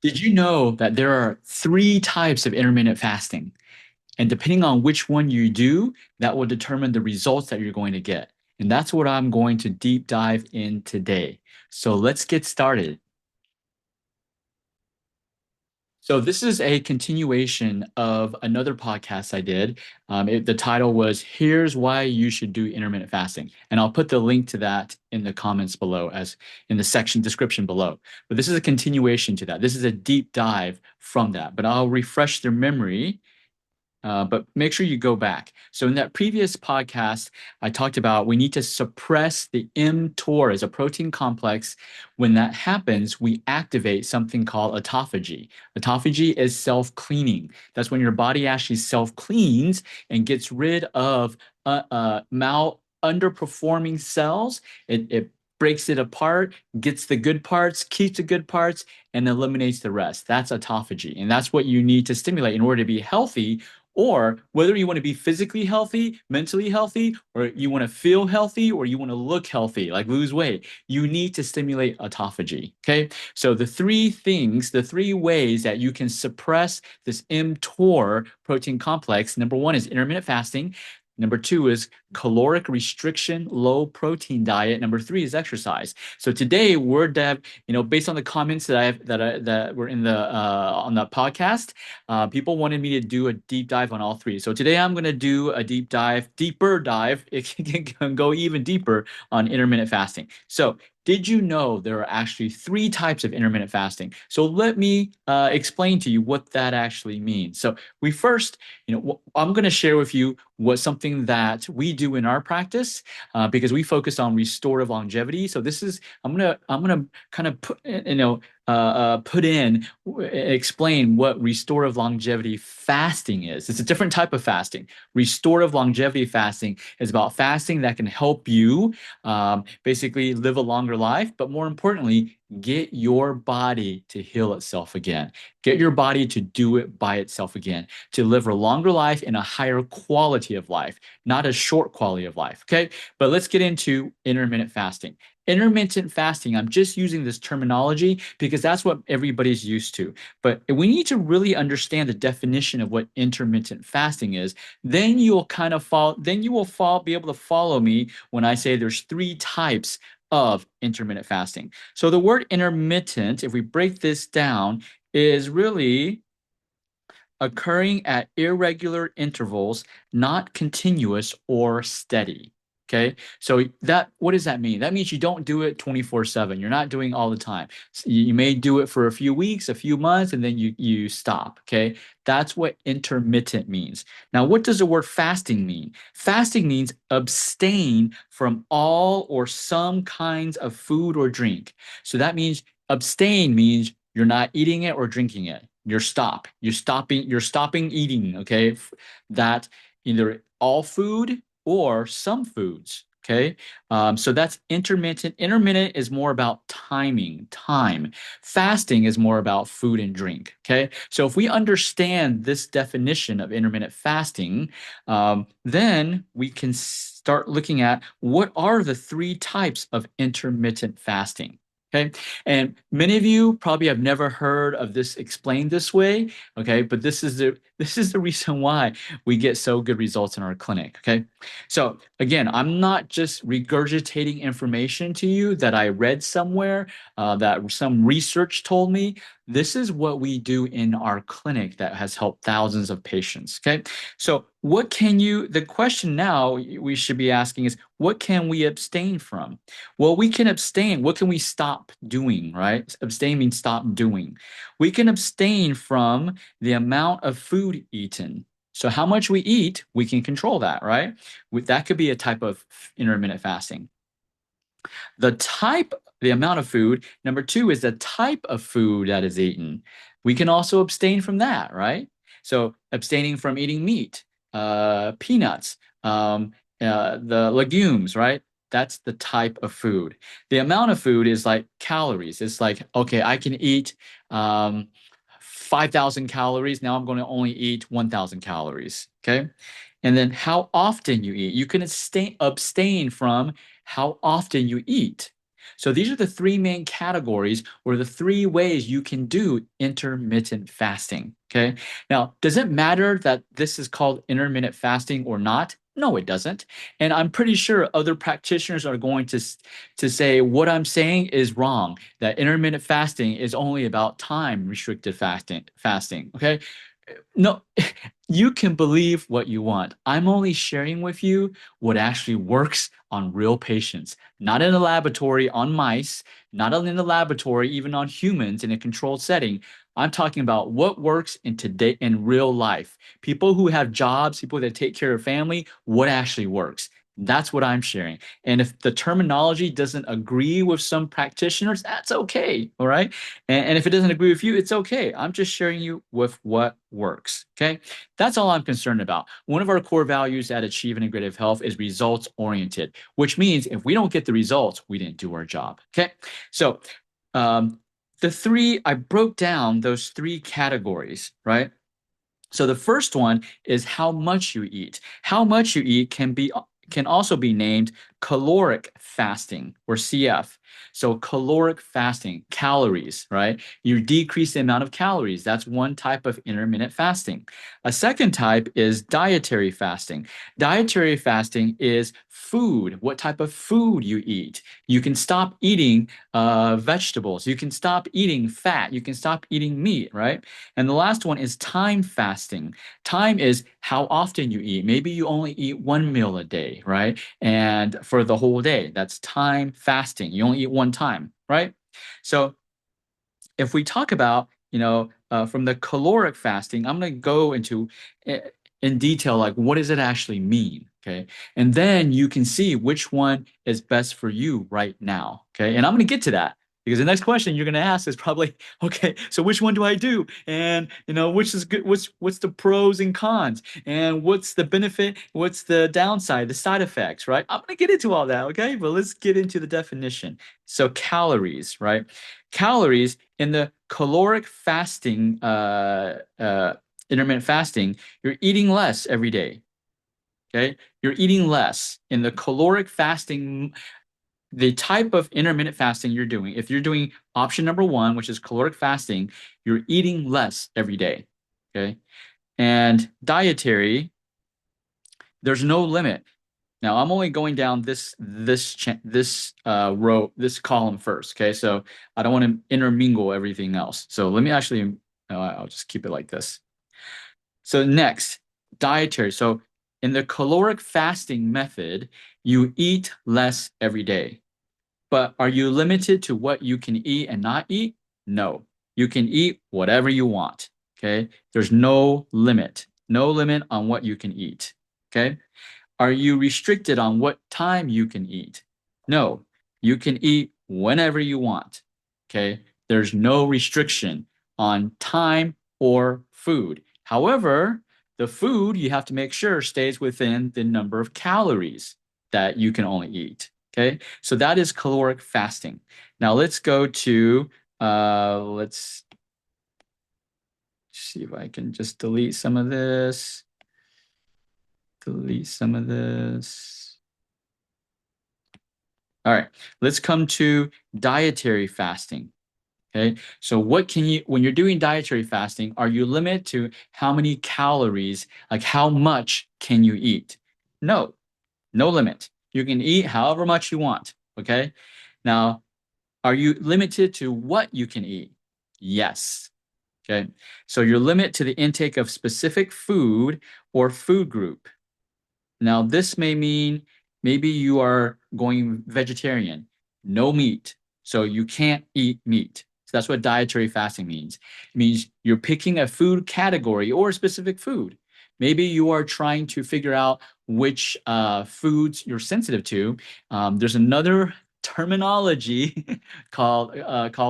Did you know that there are three types of intermittent fasting? And depending on which one you do, that will determine the results that you're going to get. And that's what I'm going to deep dive in today. So let's get started. So this is a continuation of another podcast I did. The title was "Here's Why You Should Do Intermittent Fasting," and I'll put the link to that in the comments below, as in the section description below. But this is a continuation to that. This is a deep dive from that. But I'll refresh their memory, but make sure you go back. So in that previous podcast, I talked about we need to suppress the mTOR as a protein complex. When that happens, we activate something called autophagy. Autophagy is self-cleaning. That's when your body actually self-cleans and gets rid of underperforming cells. It breaks it apart, gets the good parts, keeps the good parts, and eliminates the rest. That's autophagy. And that's what you need to stimulate in order to be healthy, or whether you want to be physically healthy, mentally healthy, or you want to feel healthy, or you want to look healthy, like lose weight, you need to stimulate autophagy. Okay. So the three things, the three ways that you can suppress this mTOR protein complex, number one is intermittent fasting. Number two is caloric restriction, low protein diet. Number three is exercise. So today based on the comments that were in the on the podcast, people wanted me to do a deep dive on all three. So today I'm going to do a deeper dive. It can go even deeper on intermittent fasting. So did you know there are actually three types of intermittent fasting? So let me explain to you what that actually means. So we first, I'm going to share with you what something that we do in our practice, because we focus on restorative longevity. So this is I'm gonna kind of explain what restorative longevity fasting is. It's a different type of fasting. Restorative longevity fasting is about fasting that can help you basically live a longer life, but more importantly, get your body to heal itself again. Get your body to do it by itself again, to live a longer life and a higher quality of life, not a short quality of life. Okay. But let's get into intermittent fasting. Intermittent fasting, I'm just using this terminology because that's what everybody's used to. But we need to really understand the definition of what intermittent fasting is. Then you'll kind of be able to follow me when I say there's three types of intermittent fasting. So the word intermittent, if we break this down, is really occurring at irregular intervals, not continuous or steady. Okay. So that, what does that mean? That means you don't do it 24/7. You're not doing all the time. So you may do it for a few weeks, a few months, and then you stop. Okay. That's what intermittent means. Now, what does the word fasting mean? Fasting means abstain from all or some kinds of food or drink. So that means abstain means you're not eating it or drinking it. You're stopping eating, okay? That either all food or some foods, okay? So that's intermittent. Intermittent is more about time. Fasting is more about food and drink, okay? So if we understand this definition of intermittent fasting, then we can start looking at what are the three types of intermittent fasting. Okay. And many of you probably have never heard of this explained this way. Okay. But this is the reason why we get so good results in our clinic. Okay. So again, I'm not just regurgitating information to you that I read somewhere, that some research told me. This is what we do in our clinic that has helped thousands of patients. Okay. So the question now we should be asking is, what can we abstain from? Well, we can abstain. What can we stop doing, right? Abstain means stop doing. We can abstain from the amount of food eaten. So how much we eat, we can control that, right? That could be a type of intermittent fasting. The amount of food. Number two is the type of food that is eaten. We can also abstain from that, right? So abstaining from eating meat, peanuts, the legumes, right? That's the type of food. The amount of food is like calories. It's like, okay, I can eat 5,000 calories. Now I'm going to only eat 1,000 calories. Okay. And then how often you eat. You can abstain from how often you eat. So these are the three main categories or the three ways you can do intermittent fasting. Okay. Now, does it matter that this is called intermittent fasting or not? No, it doesn't. And I'm pretty sure other practitioners are going to say what I'm saying is wrong, that intermittent fasting is only about time restricted fasting. Okay. No, you can believe what you want. I'm only sharing with you what actually works on real patients, not in a laboratory on mice, not in the laboratory, even on humans in a controlled setting. I'm talking about what works in real life. People who have jobs, people that take care of family, what actually works. That's what I'm sharing. And if the terminology doesn't agree with some practitioners, that's okay. All right. And if it doesn't agree with you, it's okay. I'm just sharing you with what works. Okay. That's all I'm concerned about. One of our core values at Achieve Integrative Health is results oriented, which means if we don't get the results, we didn't do our job. Okay. So, I broke down those three categories, right? So the first one is how much you eat. How much you eat can also be named caloric fasting or CF. So caloric fasting, calories, right? You decrease the amount of calories. That's one type of intermittent fasting. A second type is dietary fasting. Dietary fasting is food, what type of food you eat. You can stop eating vegetables. You can stop eating fat. You can stop eating meat, right? And the last one is time fasting. Time is how often you eat. Maybe you only eat one meal a day, right? And for the whole day, that's time fasting. You only eat one time, right? So if we talk about, from the caloric fasting, I'm going to go into in detail, like what does it actually mean? Okay. And then you can see which one is best for you right now. Okay. And I'm going to get to that because the next question you're going to ask is probably, okay, so which one do I do? And, which is good? What's the pros and cons? And what's the benefit? What's the downside, the side effects, right? I'm going to get into all that. Okay. But let's get into the definition. So calories, right? Calories in the caloric fasting, intermittent fasting, you're eating less every day. Okay. You're eating less in the caloric fasting. The type of intermittent fasting you're doing, if you're doing option number one, which is caloric fasting, you're eating less every day. Okay. And dietary, there's no limit. Now I'm only going down this row, this column first. Okay, so I don't want to intermingle everything else. So let me actually, no, I'll just keep it like this. So next, dietary. So in the caloric fasting method, you eat less every day. But are you limited to what you can eat and not eat? No. You can eat whatever you want. Okay. There's no limit. No limit on what you can eat. Okay. Are you restricted on what time you can eat? No. You can eat whenever you want. Okay. There's no restriction on time or food. However, the food you have to make sure stays within the number of calories that you can only eat. Okay, so that is caloric fasting. Now let's go to, let's see if I can just delete some of this. Delete some of this. All right, let's come to dietary fasting. Okay, so what can you, when you're doing dietary fasting, are you limited to how many calories, like how much can you eat? No, no limit. You can eat however much you want. Okay, now, are you limited to what you can eat? Yes. Okay. So you're limited to the intake of specific food or food group. Now, this may mean maybe you are going vegetarian, no meat. So you can't eat meat. So that's what dietary fasting means. It means you're picking a food category or a specific food. Maybe you are trying to figure out which foods you're sensitive to. There's another terminology called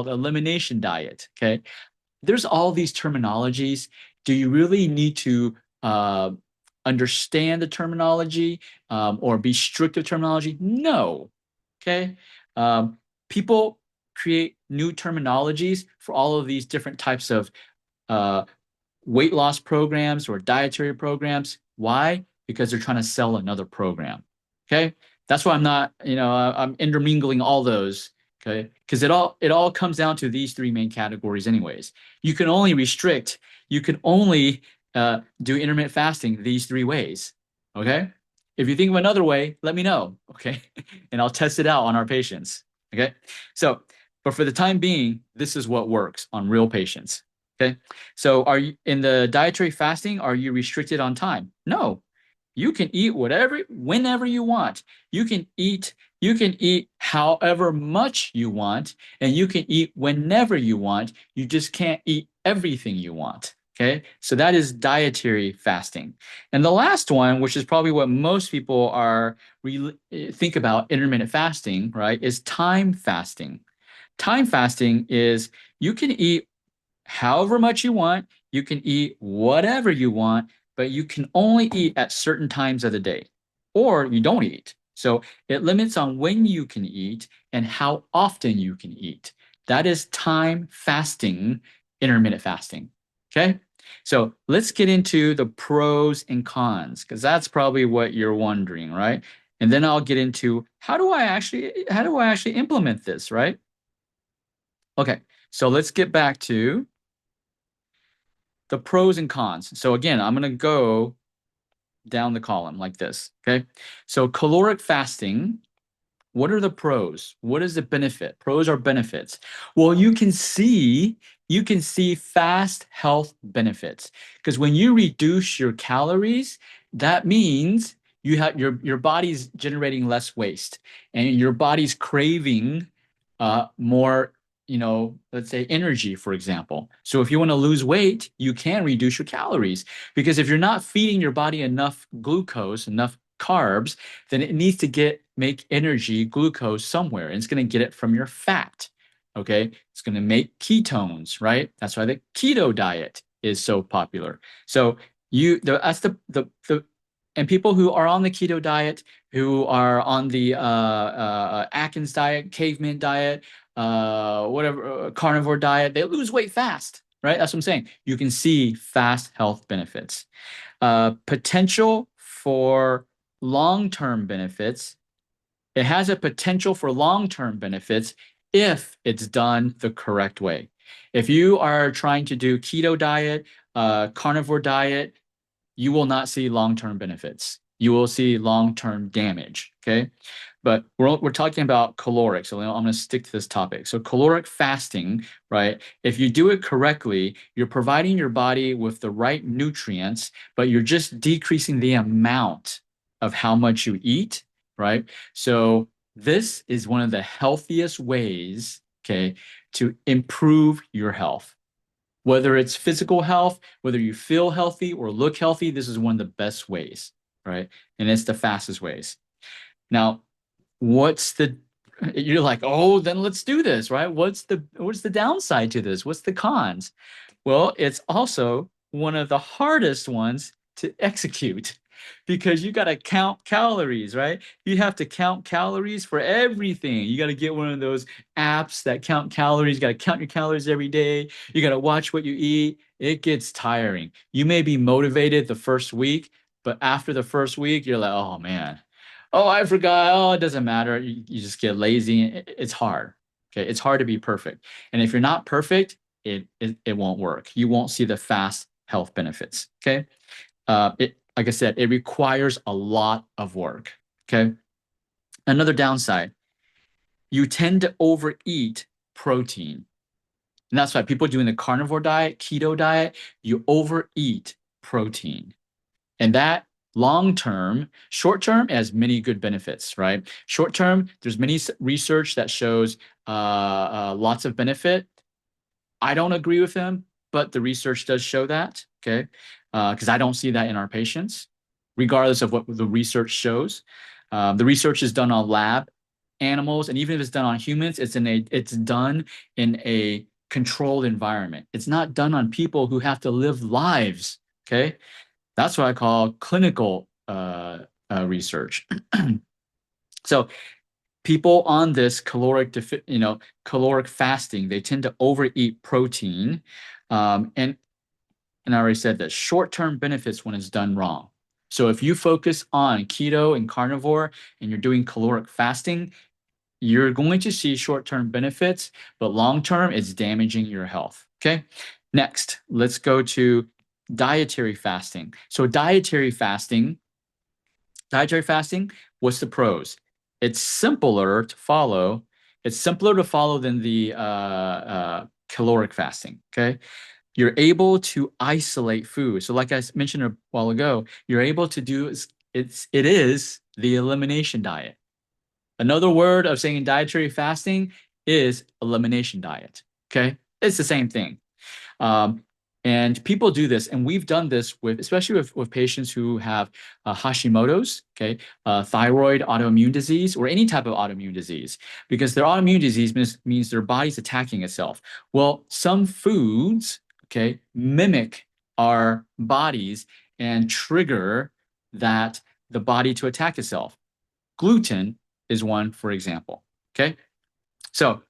elimination diet. Okay, there's all these terminologies. Do you really need to understand the terminology or be strict with terminology? No. Okay. People create new terminologies for all of these different types of uh, weight loss programs or dietary programs. Why? Because they're trying to sell another program. Okay. That's why I'm not, I'm intermingling all those Okay, because it all comes down to these three main categories anyways. You can only restrict, you can only do intermittent fasting these three ways. Okay, if you think of another way, let me know. Okay, and I'll test it out on our patients. Okay, so but for the time being, this is what works on real patients. Okay, so are you in the dietary fasting? Are you restricted on time? No, you can eat whatever, whenever you want. You can eat however much you want, and you can eat whenever you want. You just can't eat everything you want. Okay, so that is dietary fasting. And the last one, which is probably what most people are think about intermittent fasting, right, is time fasting. Time fasting is you can eat however much you want, you can eat whatever you want, but you can only eat at certain times of the day, or you don't eat. So it limits on when you can eat and how often you can eat. That is time fasting, intermittent fasting. Okay. So let's get into the pros and cons, because that's probably what you're wondering, right? And then I'll get into how do I actually implement this, right? Okay. So let's get back to the pros and cons. So again, I'm going to go down the column like this. Okay. So caloric fasting, what are the pros? What is the benefit? Pros are benefits. Well, you can see fast health benefits, because when you reduce your calories, that means you have your body's generating less waste, and your body's craving more, let's say energy, for example. So if you want to lose weight, you can reduce your calories, because if you're not feeding your body enough glucose, enough carbs, then it needs to make energy, glucose somewhere, and it's going to get it from your fat. Okay, it's going to make ketones, right? That's why the keto diet is so popular. So that's the and people who are on the keto diet, who are on the Atkins diet, caveman diet, whatever, carnivore diet, they lose weight fast, right? That's what I'm saying. You can see fast health benefits. Potential for long-term benefits. It has a potential for long-term benefits if it's done the correct way. If you are trying to do keto diet, carnivore diet, you will not see long-term benefits. You will see long-term damage. Okay. But we're talking about caloric. So I'm going to stick to this topic. So caloric fasting, right? If you do it correctly, you're providing your body with the right nutrients, but you're just decreasing the amount of how much you eat, right? So this is one of the healthiest ways, okay, to improve your health. Whether it's physical health, whether you feel healthy or look healthy, this is one of the best ways, right? And it's the fastest ways. Now, you're like, oh, then let's do this, right? What's the downside to this? What's the cons? Well, it's also one of the hardest ones to execute, because you got to count calories, right? You have to count calories for everything. You got to get one of those apps that count calories. You got to count your calories every day. You got to watch what you eat. It gets tiring. You may be motivated the first week, but after the first week, you're like, oh man, oh, I forgot. Oh, it doesn't matter. You just get lazy. It's hard. Okay. It's hard to be perfect. And if you're not perfect, it won't work. You won't see the fast health benefits. Okay. Like I said, it requires a lot of work. Okay. Another downside, you tend to overeat protein. And that's why people doing the carnivore diet, keto diet, you overeat protein. And that long term, short term has many good benefits, right? Short term, there's many research that shows lots of benefit. I don't agree with them, but the research does show that, okay? Because I don't see that in our patients, regardless of what the research shows. The research is done on lab animals, and even if it's done on humans, it's done in a controlled environment. It's not done on people who have to live lives, okay? That's what I call clinical research. So people on this caloric fasting, they tend to overeat protein, and I already said that short-term benefits when it's done wrong. So if you focus on keto and carnivore and you're doing caloric fasting, you're going to see short-term benefits, but long-term, it's damaging your health. Okay. Next, let's go to dietary fasting. So dietary fasting, what's the pros? It's simpler to follow. It's simpler to follow than the caloric fasting. Okay. You're able to isolate food. So like I mentioned a while ago, you're able to do it is the elimination diet. Another word of saying dietary fasting is elimination diet. Okay. It's the same thing. Um, and people do this, and we've done this with, especially with patients who have Hashimoto's, okay, thyroid autoimmune disease, or any type of autoimmune disease, because their autoimmune disease means their body's attacking itself. Well, some foods, okay, mimic our bodies and trigger the body to attack itself. Gluten is one, for example. Okay, so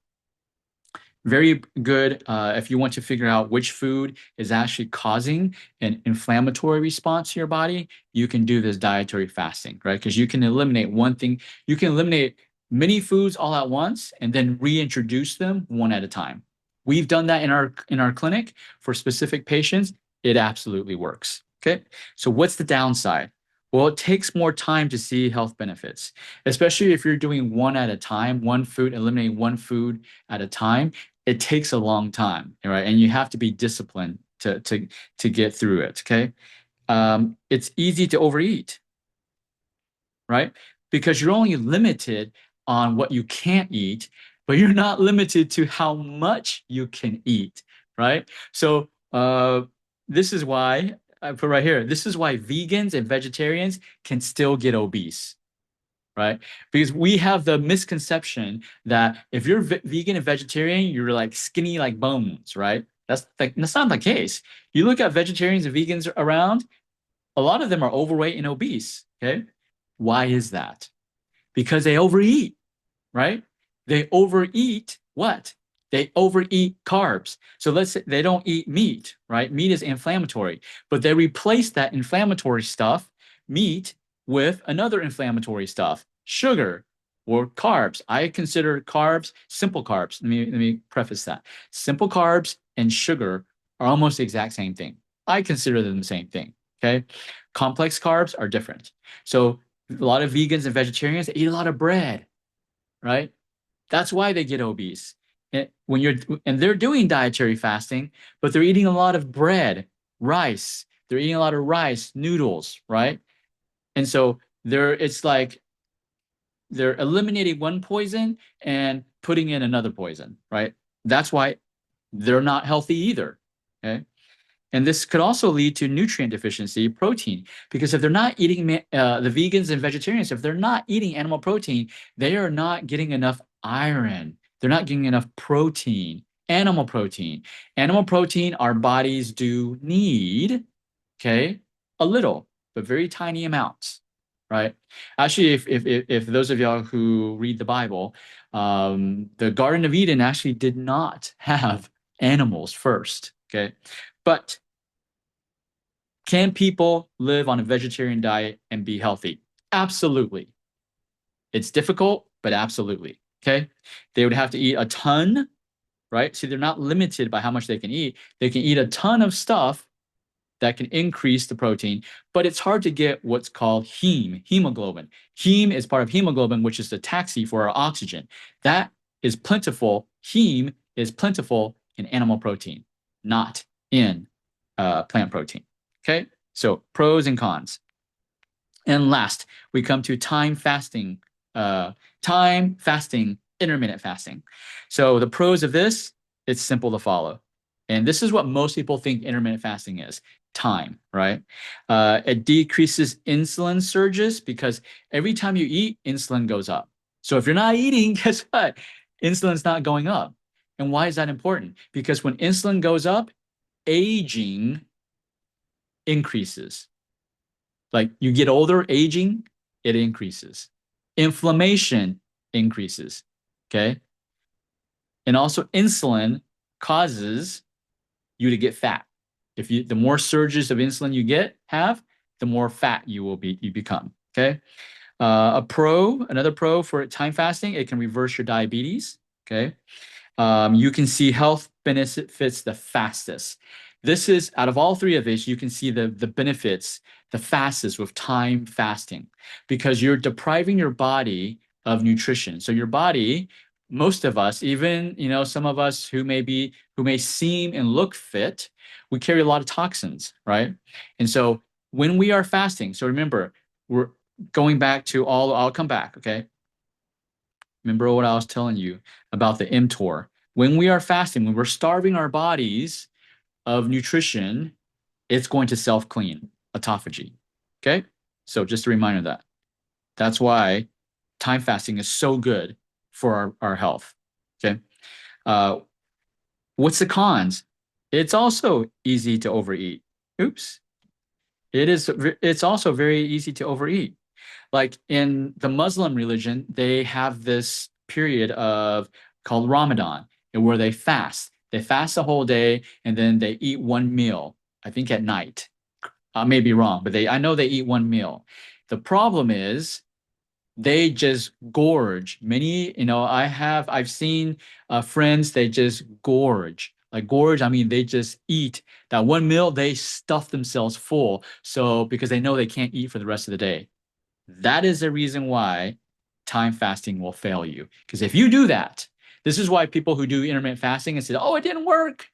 very good if you want to figure out which food is actually causing an inflammatory response to your body. You can do this dietary fasting, right? Because you can eliminate one thing. You can eliminate many foods all at once and then reintroduce them one at a time. We've done that in our clinic for specific patients. It absolutely works. Okay, so what's the downside? Well, it takes more time to see health benefits, especially if you're doing one at a time, one food, eliminating one food at a time. It takes a long time, right? And you have to be disciplined to get through it. Okay, it's easy to overeat, right? Because you're only limited on what you can't eat, but you're not limited to how much you can eat, right? So this is why I put right here. This is why vegans and vegetarians can still get obese, right? Because we have the misconception that if you're vegan and vegetarian, you're like skinny like bones, right? That's not the case. You look at vegetarians and vegans around, a lot of them are overweight and obese. Okay. Why is that? Because they overeat, right? They overeat what? They overeat carbs. So let's say they don't eat meat, right? Meat is inflammatory, but they replace that inflammatory stuff, meat, with another inflammatory stuff, sugar or carbs. I consider carbs simple carbs. Let me preface that. Simple carbs and sugar are almost the exact same thing. I consider them the same thing. Okay. Complex carbs are different. So a lot of vegans and vegetarians eat a lot of bread, right? That's why they get obese. And they're doing dietary fasting, but they're eating a lot of bread, rice. They're eating a lot of rice, noodles, right? And so it's like they're eliminating one poison and putting in another poison, right? That's why they're not healthy either. Okay. And this could also lead to nutrient deficiency, protein, because if they're not eating the vegans and vegetarians, if they're not eating animal protein, they are not getting enough iron. They're not getting enough protein, animal protein. Animal protein, our bodies do need, okay, a little, but very tiny amounts, right? Actually, if those of y'all who read the Bible, the Garden of Eden actually did not have animals first, okay? But can people live on a vegetarian diet and be healthy? Absolutely. It's difficult, but absolutely. Okay. They would have to eat a ton, right? See, they're not limited by how much they can eat. They can eat a ton of stuff that can increase the protein, but it's hard to get what's called hemoglobin. Heme is part of hemoglobin, which is the taxi for our oxygen. That is plentiful. Heme is plentiful in animal protein, not in plant protein. Okay, so pros and cons. And last, we come to time fasting, intermittent fasting. So the pros of this, it's simple to follow. And this is what most people think intermittent fasting is: time, right? It decreases insulin surges because every time you eat, insulin goes up. So if you're not eating, guess what? Insulin's not going up. And why is that important? Because when insulin goes up, aging increases. Like you get older, aging, it increases. Inflammation increases. Okay. And also insulin causes you to get fat. The more surges of insulin you have, the more fat you become. Okay. Another pro for time fasting, it can reverse your diabetes. Okay. You can see health benefits the fastest. This is out of all three of these, you can see the benefits the fastest with time fasting because you're depriving your body of nutrition. So your body, most of us, even some of us who may seem and look fit, we carry a lot of toxins, right? And so when we are fasting, so remember, we're going back to I'll come back, okay? Remember what I was telling you about the mTOR. When we are fasting, when we're starving our bodies of nutrition, it's going to self-clean, autophagy. Okay? So just a reminder of that. That's why time fasting is so good for our health. Okay? Uh, what's the cons? It's also easy to overeat. Oops. It's also very easy to overeat. Like in the Muslim religion, they have this period of called Ramadan, and where they fast. They fast the whole day and then they eat one meal, I think at night. I may be wrong, but I know they eat one meal. The problem is they just gorge. Many, I've seen friends, they just gorge. Like gorge, I mean, they just eat that one meal, they stuff themselves full. So because they know they can't eat for the rest of the day. That is the reason why time fasting will fail you. Because if you do that, this is why people who do intermittent fasting and say, oh, it didn't work.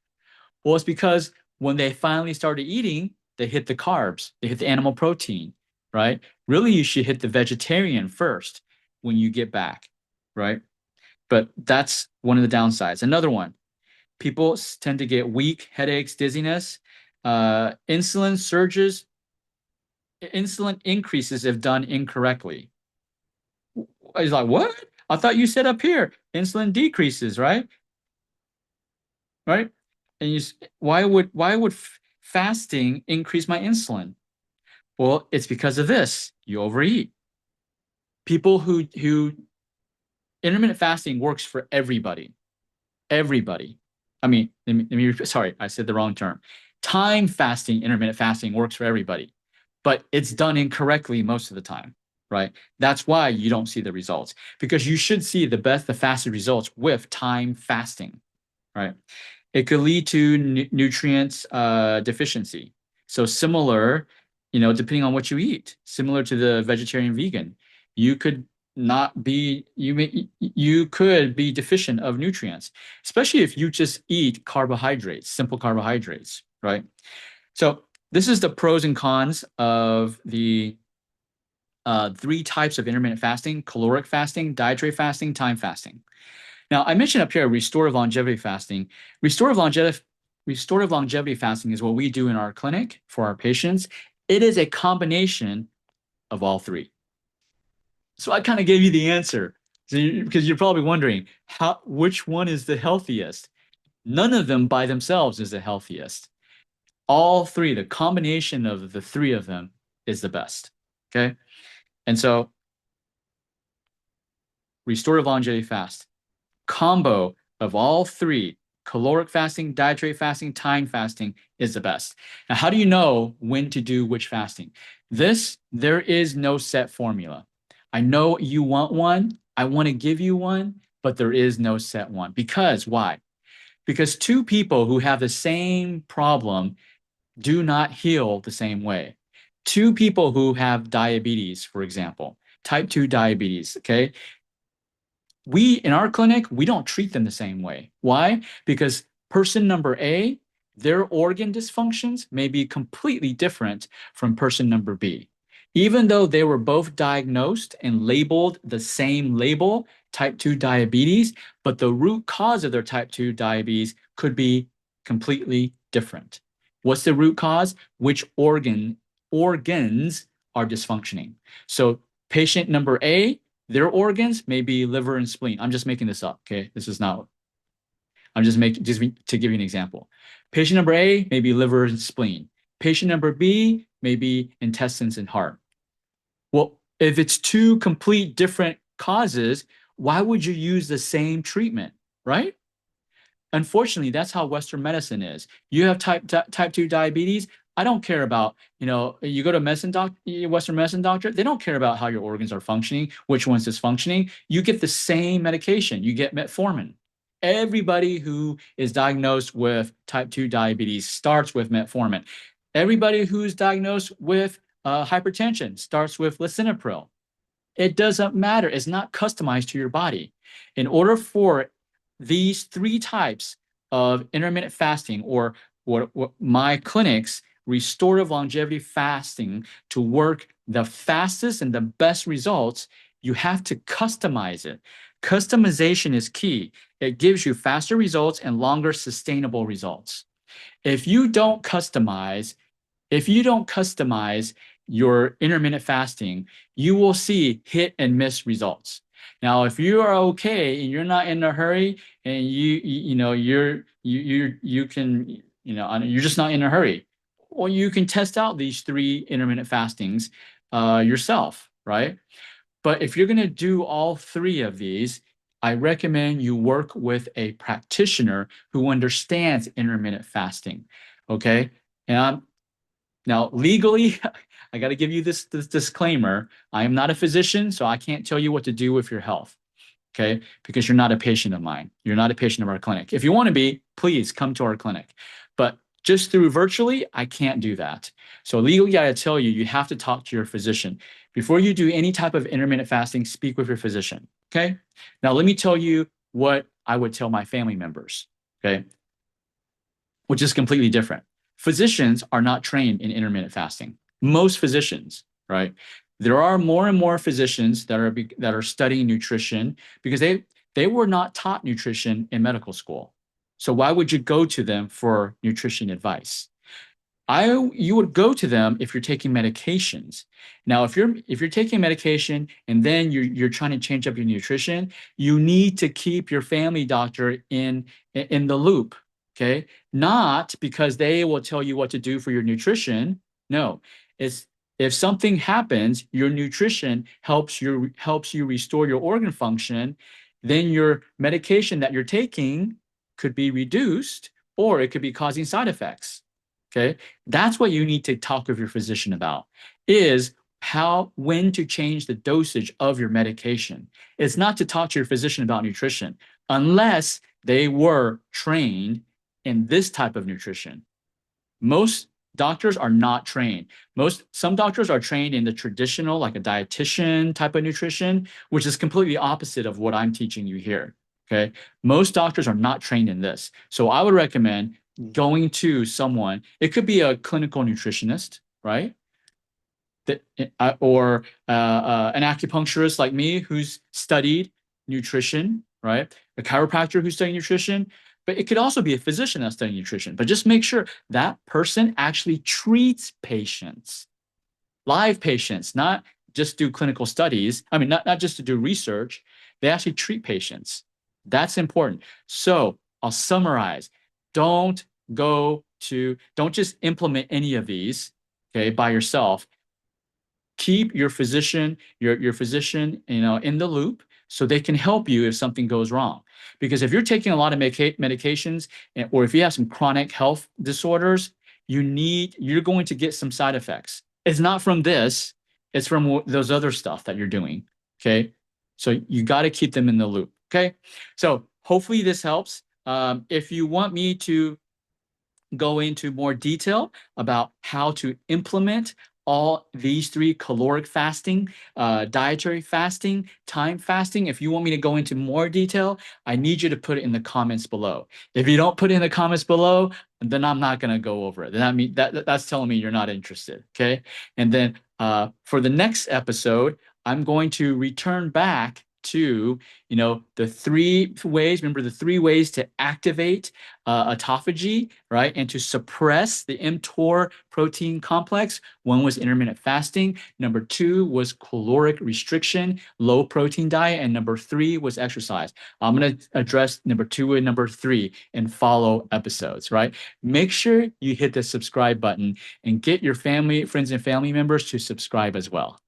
Well, it's because when they finally started eating, they hit the carbs, they hit the animal protein, right? Really, you should hit the vegetarian first when you get back, right? But that's one of the downsides. Another one, people tend to get weak, headaches, dizziness, insulin surges, insulin increases if done incorrectly. He's like, what? I thought you said up here insulin decreases, right? Right? And why would fasting increase my insulin? Well, it's because of this. You overeat. People who intermittent fasting works for everybody. Everybody. I mean, sorry, I said the wrong term. Time fasting, intermittent fasting works for everybody, but it's done incorrectly most of the time, right? That's why you don't see the results because you should see the fastest results with time fasting, right? It could lead to nutrients deficiency. So similar, depending on what you eat, similar to the vegetarian vegan, you could not be you could be deficient of nutrients, especially if you just eat carbohydrates, simple carbohydrates, right? So this is the pros and cons of the three types of intermittent fasting: caloric fasting, dietary fasting, time fasting. Now, I mentioned up here restorative longevity fasting. Restorative longevity, restorative longevity fasting is what we do in our clinic for our patients. It is a combination of all three. So I kind of gave you the answer because you're probably wondering which one is the healthiest. None of them by themselves is the healthiest. All three, the combination of the three of them is the best. Okay. And so restorative longevity fast, combo of all three, caloric fasting, dietary fasting, time fasting, is the best. Now, how do you know when to do which fasting? There is no set formula. I know you want one. I want to give you one, but there is no set one. Because why? Because two people who have the same problem do not heal the same way. Two people who have diabetes, for example, type 2 diabetes, okay? In our clinic, we don't treat them the same way. Why? Because person number A, their organ dysfunctions may be completely different from person number B. Even though they were both diagnosed and labeled the same label, type 2 diabetes, but the root cause of their type 2 diabetes could be completely different. What's the root cause? Which organs are dysfunctioning? So patient number A, their organs may be liver and spleen. I'm just making this up, okay? This is not, I'm just making, just to give you an example. Patient number A may be liver and spleen. Patient number B may be intestines and heart. Well, if it's two complete different causes, why would you use the same treatment, right? Unfortunately, that's how Western medicine is. You have type 2 diabetes, I don't care about, you go to Western medicine doctor, they don't care about how your organs are functioning, which one's dysfunctioning. You get the same medication. You get metformin. Everybody who is diagnosed with type 2 diabetes starts with metformin. Everybody who's diagnosed with hypertension starts with lisinopril. It doesn't matter. It's not customized to your body. In order for these three types of intermittent fasting, or what my clinic's restorative longevity fasting, to work the fastest and the best results, you have to customize it. Customization is key. It gives you faster results and longer sustainable results. If you don't customize, if you don't customize your intermittent fasting, you will see hit and miss results. Now, if you are okay and you're not in a hurry, and you're just not in a hurry, well, you can test out these 3 intermittent fastings yourself, right? But if you're going to do all 3 of these, I recommend you work with a practitioner who understands intermittent fasting. Okay. And now, legally, I got to give you this disclaimer. I am not a physician, so I can't tell you what to do with your health, okay? Because you're not a patient of mine. You're not a patient of our clinic. If you want to be, please come to our clinic. But just through virtually, I can't do that. So legally, I tell you, you have to talk to your physician. Before you do any type of intermittent fasting, speak with your physician, okay? Now, let me tell you what I would tell my family members, okay? Which is completely different. Physicians are not trained in intermittent fasting. Most physicians, right? There are more and more physicians that are studying nutrition because they were not taught nutrition in medical school. So why would you go to them for nutrition advice? You would go to them if you're taking medications. Now, if you're taking medication and then you're trying to change up your nutrition, you need to keep your family doctor in the loop. Okay, not because they will tell you what to do for your nutrition. No, it's if something happens, your nutrition helps you restore your organ function, then your medication that you're taking could be reduced, or it could be causing side effects. Okay, that's what you need to talk with your physician about, is when to change the dosage of your medication. It's not to talk to your physician about nutrition unless they were trained in this type of nutrition. Most doctors are not trained. Some doctors are trained in the traditional, like a dietitian type of nutrition, which is completely opposite of what I'm teaching you here. Okay. Most doctors are not trained in this. So I would recommend going to someone. It could be a clinical nutritionist, right? Or an acupuncturist like me who's studied nutrition, right? A chiropractor who's studying nutrition. But it could also be a physician that's studying nutrition. But just make sure that person actually treats patients, live patients, not just do clinical studies. I mean, not just to do research. They actually treat patients. That's important. So I'll summarize. Don't just implement any of these, okay, by yourself. Keep your physician, your physician, in the loop, so they can help you if something goes wrong. Because if you're taking a lot of medications, or if you have some chronic health disorders, you're going to get some side effects. It's not from this, it's from those other stuff that you're doing, okay? So you got to keep them in the loop, okay? So hopefully this helps. If you want me to go into more detail about how to implement all these 3: caloric fasting, dietary fasting, time fasting. If you want me to go into more detail, I need you to put it in the comments below. If you don't put it in the comments below, then I'm not going to go over it. Then that's telling me you're not interested. Okay. And then for the next episode, I'm going to return back to, the 3 ways. Remember the 3 ways to activate autophagy, right? And to suppress the mTOR protein complex. One was intermittent fasting. Number 2 was caloric restriction, low protein diet. And number 3 was exercise. I'm going to address number 2 and number 3 in follow episodes, right? Make sure you hit the subscribe button and get your friends and family members to subscribe as well.